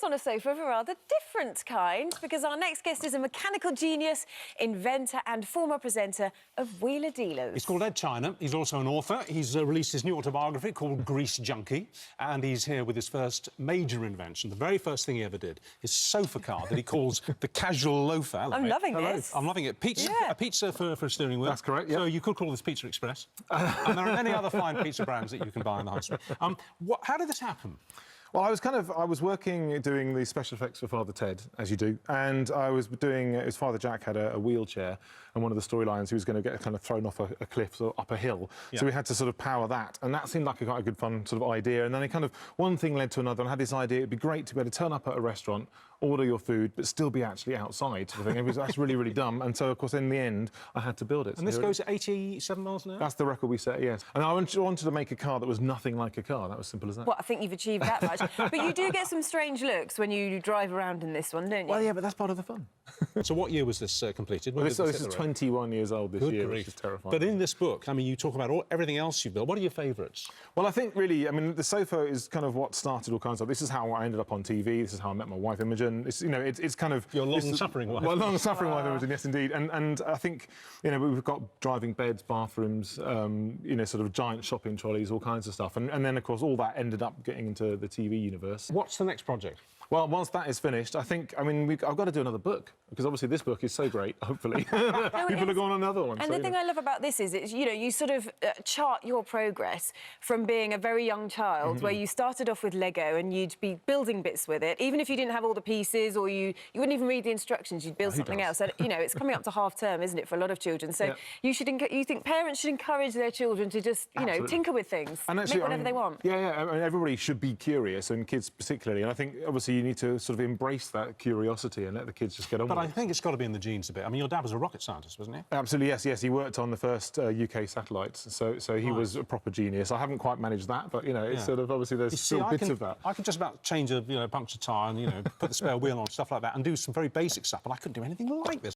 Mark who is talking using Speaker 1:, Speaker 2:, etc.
Speaker 1: on a sofa of a rather different kind, because our next guest is a mechanical genius, inventor and former presenter of Wheeler Dealers.
Speaker 2: He's called Edd China. He's also an author. He's released his new autobiography called Grease Junkie, and he's here with his first major invention. The very first thing he ever did, his sofa car that he calls the casual loafer. Hello,
Speaker 1: I'm loving this.
Speaker 2: I'm loving it. Pizza,
Speaker 1: Yeah.
Speaker 2: a pizza for a steering wheel.
Speaker 3: That's correct, yeah.
Speaker 2: So you could call this Pizza Express. And there are many other fine pizza brands that you can buy in the high street. How did this happen?
Speaker 3: Well, I was working doing the special effects for Father Ted, as you do, and I was doing, his Father Jack had a wheelchair, and one of the storylines, he was going to get kind of thrown off a cliff or up a hill, so we had to sort of power that, and that seemed like quite a good fun sort of idea, and then it kind of, one thing led to another, and I had this idea, it'd be great to be able to turn up at a restaurant, order your food, but still be actually outside, sort of thing. That's really, really dumb, and so, of course, in the end, I had to build it.
Speaker 2: And this goes at 87 miles an hour?
Speaker 3: That's the record we set, yes. And I wanted to make a car that was nothing like a car, that was simple as that.
Speaker 1: Well, I think you've achieved that much. But you do get some strange looks when you drive around in this one, don't you?
Speaker 3: Well, yeah, but that's part of the fun.
Speaker 2: So what year was this completed?
Speaker 3: Well, this is 21 years old this year, which is terrifying.
Speaker 2: But in this book, I mean, you talk about everything else you've built. What are your favourites? Well,
Speaker 3: I think, really, I mean, the sofa is kind of what started all kinds of... This is how I ended up on TV, this is how I met my wife, Imogen. It's, you know, it's kind of...
Speaker 2: Your long-suffering wife.
Speaker 3: Well, long-suffering wife, Imogen, yes, indeed. And I think, you know, we've got driving beds, bathrooms, you know, sort of giant shopping trolleys, all kinds of stuff. And then, of course, all that ended up getting into the TV universe.
Speaker 2: What's the next project?
Speaker 3: Well, once that is finished, I think, I mean, I've got to do another book, because obviously this book is so great, hopefully. People are going on another one.
Speaker 1: And the thing I love about this is, you know, you sort of chart your progress from being a very young child, where you started off with Lego and you'd be building bits with it, even if you didn't have all the pieces or you wouldn't even read the instructions, you'd build something else. And, you know, it's coming up to half-term, isn't it, for a lot of children? So you think parents should encourage their children to just, you know, tinker with things, and actually, make whatever they want.
Speaker 3: Yeah, I mean, everybody should be curious, and kids particularly. And I think, obviously, you need to sort of embrace that curiosity and let the kids just get on with it.
Speaker 2: But I think it's got to be in the genes a bit. I mean, your dad was a rocket scientist, wasn't he?
Speaker 3: Absolutely, yes. He worked on the first UK satellites, so he was a proper genius. I haven't quite managed that, but, you know, it's sort of, obviously, there's still bits of that.
Speaker 2: I could just about change a, puncture tyre and, put the spare wheel on, stuff like that, and do some very basic stuff, but I couldn't do anything like this.